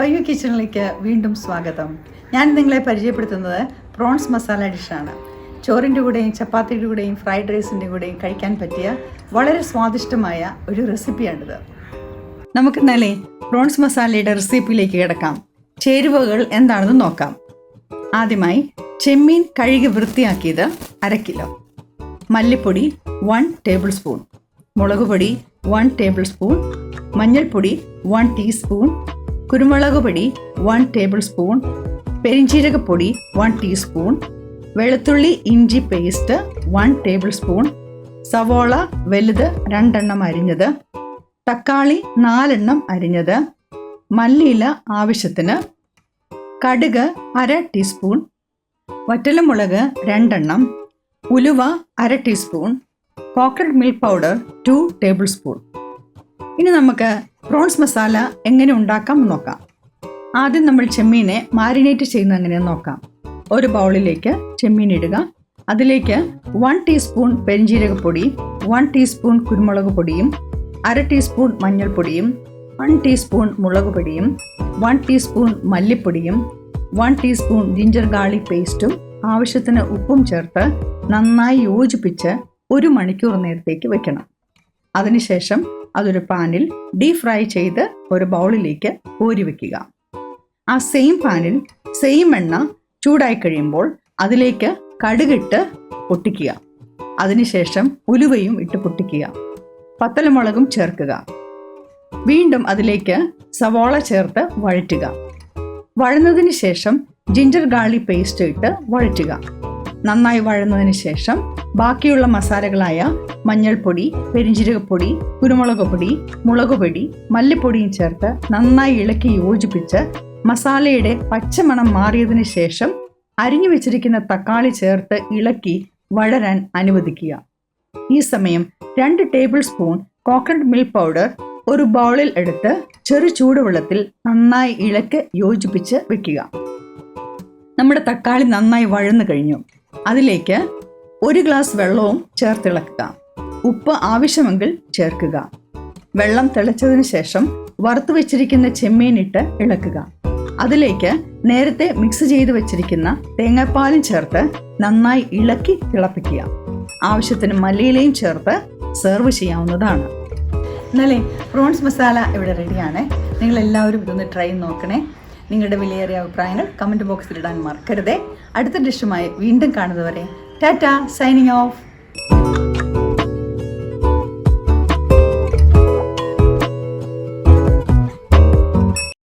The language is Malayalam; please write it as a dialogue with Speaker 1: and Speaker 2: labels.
Speaker 1: പയ്യു കിച്ചണിലേക്ക് വീണ്ടും സ്വാഗതം. ഞാൻ നിങ്ങളെ പരിചയപ്പെടുത്തുന്നത് പ്രോൺസ് മസാല ഡിഷാണ്. ചോറിൻ്റെ കൂടെയും ചപ്പാത്തിയുടെ കൂടെയും ഫ്രൈഡ് റൈസിൻ്റെ കൂടെയും കഴിക്കാൻ പറ്റിയ വളരെ സ്വാദിഷ്ടമായ ഒരു റെസിപ്പിയാണിത്. നമുക്ക് ഇന്നലെ പ്രോൺസ് മസാലയുടെ റെസിപ്പിയിലേക്ക് കിടക്കാം. ചേരുവകൾ എന്താണെന്ന് നോക്കാം. ആദ്യമായി ചെമ്മീൻ കഴുകി വൃത്തിയാക്കിയത് 1/2 കിലോ, മല്ലിപ്പൊടി 1 ടേബിൾ സ്പൂൺ, മുളക് പൊടി 1 ടേബിൾ സ്പൂൺ, മഞ്ഞൾപ്പൊടി 1 ടീസ്പൂൺ, കുരുമുളക് പൊടി 1 ടേബിൾ സ്പൂൺ, പെരിഞ്ജീരകപ്പൊടി 1 ടീസ്പൂൺ, വെളുത്തുള്ളി ഇഞ്ചി പേസ്റ്റ് 1 ടേബിൾ സ്പൂൺ, സവോള വലുത് 2 എണ്ണം അരിഞ്ഞത്, തക്കാളി 4 എണ്ണം അരിഞ്ഞത്, മല്ലിയില ആവശ്യത്തിന്, കടുക് 1/2 ടീസ്പൂൺ, വറ്റൽമുളക് 2 എണ്ണം, ഉലുവ 1/2 teaspoon, coconut milk powder 2 table spoon. ഇനി നമുക്ക് പ്രോൺസ് മസാല എങ്ങനെ ഉണ്ടാക്കാം നോക്കാം. ആദ്യം നമ്മൾ ചെമ്മീനെ മാരിനേറ്റ് ചെയ്യുന്നത് എങ്ങനെയെന്ന് നോക്കാം. ഒരു ബൗളിലേക്ക് ചെമ്മീൻ ഇടുക. അതിലേക്ക് 1 ടീസ്പൂൺ പെരിഞ്ജീരകപ്പൊടി, 1 ടീസ്പൂൺ കുരുമുളക് പൊടിയും, 1/2 ടീസ്പൂൺ മഞ്ഞൾപ്പൊടിയും, 1 ടീസ്പൂൺ മുളക് പൊടിയും, 1 ടീസ്പൂൺ മല്ലിപ്പൊടിയും, 1 ടീസ്പൂൺ ജിഞ്ചർ ഗാർലിക് പേസ്റ്റും ആവശ്യത്തിന് ഉപ്പും ചേർത്ത് നന്നായി യോജിപ്പിച്ച് 1 മണിക്കൂർ നേരത്തേക്ക് വെക്കണം. അതിനുശേഷം അതൊരു പാനിൽ ഡീപ് ഫ്രൈ ചെയ്ത് ഒരു ബൗളിലേക്ക് കോരി വയ്ക്കുക. ആ സെയിം പാനിൽ സെയിം എണ്ണ ചൂടായി കഴിയുമ്പോൾ അതിലേക്ക് കടുകിട്ട് പൊട്ടിക്കുക. അതിനുശേഷം ഉലുവയും ഇട്ട് പൊട്ടിക്കുക. പത്തലമുളകും ചേർക്കുക. വീണ്ടും അതിലേക്ക് സവോള ചേർത്ത് വഴറ്റുക. വഴന്നതിന് ശേഷം ജിഞ്ചർ ഗാർലിക് പേസ്റ്റ് ഇട്ട് വഴറ്റുക. നന്നായി വഴന്നതിന് ശേഷം ബാക്കിയുള്ള മസാലകളായ മഞ്ഞൾപ്പൊടി, പെരിഞ്ജീരകപ്പൊടി, കുരുമുളക് പൊടി, മുളക് പൊടി, മല്ലിപ്പൊടിയും ചേർത്ത് നന്നായി ഇളക്കി യോജിപ്പിച്ച് മസാലയുടെ പച്ചമണം മാറിയതിന് ശേഷം അരിഞ്ഞു വെച്ചിരിക്കുന്ന തക്കാളി ചേർത്ത് ഇളക്കി വഴരാൻ അനുവദിക്കുക. ഈ സമയം 2 table spoon coconut milk powder ഒരു ബൗളിൽ എടുത്ത് ചെറു ചൂടുവെള്ളത്തിൽ നന്നായി ഇളക്കി യോജിപ്പിച്ച് വെക്കുക. നമ്മുടെ തക്കാളി നന്നായി വഴന്നു കഴിഞ്ഞു. അതിലേക്ക് 1 ഗ്ലാസ് വെള്ളവും ചേർത്തിളക്കുക. ഉപ്പ് ആവശ്യമെങ്കിൽ ചേർക്കുക. വെള്ളം തിളച്ചതിന് ശേഷം വറുത്തു വെച്ചിരിക്കുന്ന ചെമ്മീനിട്ട് ഇളക്കുക. അതിലേക്ക് നേരത്തെ മിക്സ് ചെയ്ത് വെച്ചിരിക്കുന്ന തേങ്ങാപ്പാലും ചേർത്ത് നന്നായി ഇളക്കി തിളപ്പിക്കുക. ആവശ്യത്തിന് മല്ലിയിലയും ചേർത്ത് സെർവ് ചെയ്യാവുന്നതാണ്. എന്നാലേ പ്രോൺസ് മസാല ഇവിടെ റെഡിയാണ്. നിങ്ങളെല്ലാവരും ഇതൊന്ന് ട്രൈ നോക്കണേ. നിങ്ങളുടെ വിലയേറിയ അഭിപ്രായങ്ങൾ കമൻറ്റ് ബോക്സിൽ ഇടാൻ മറക്കരുതേ. അടുത്ത ഡിഷുമായി വീണ്ടും കാണുന്നതുവരെ ടാറ്റ, സൈനിങ് ഓഫ്.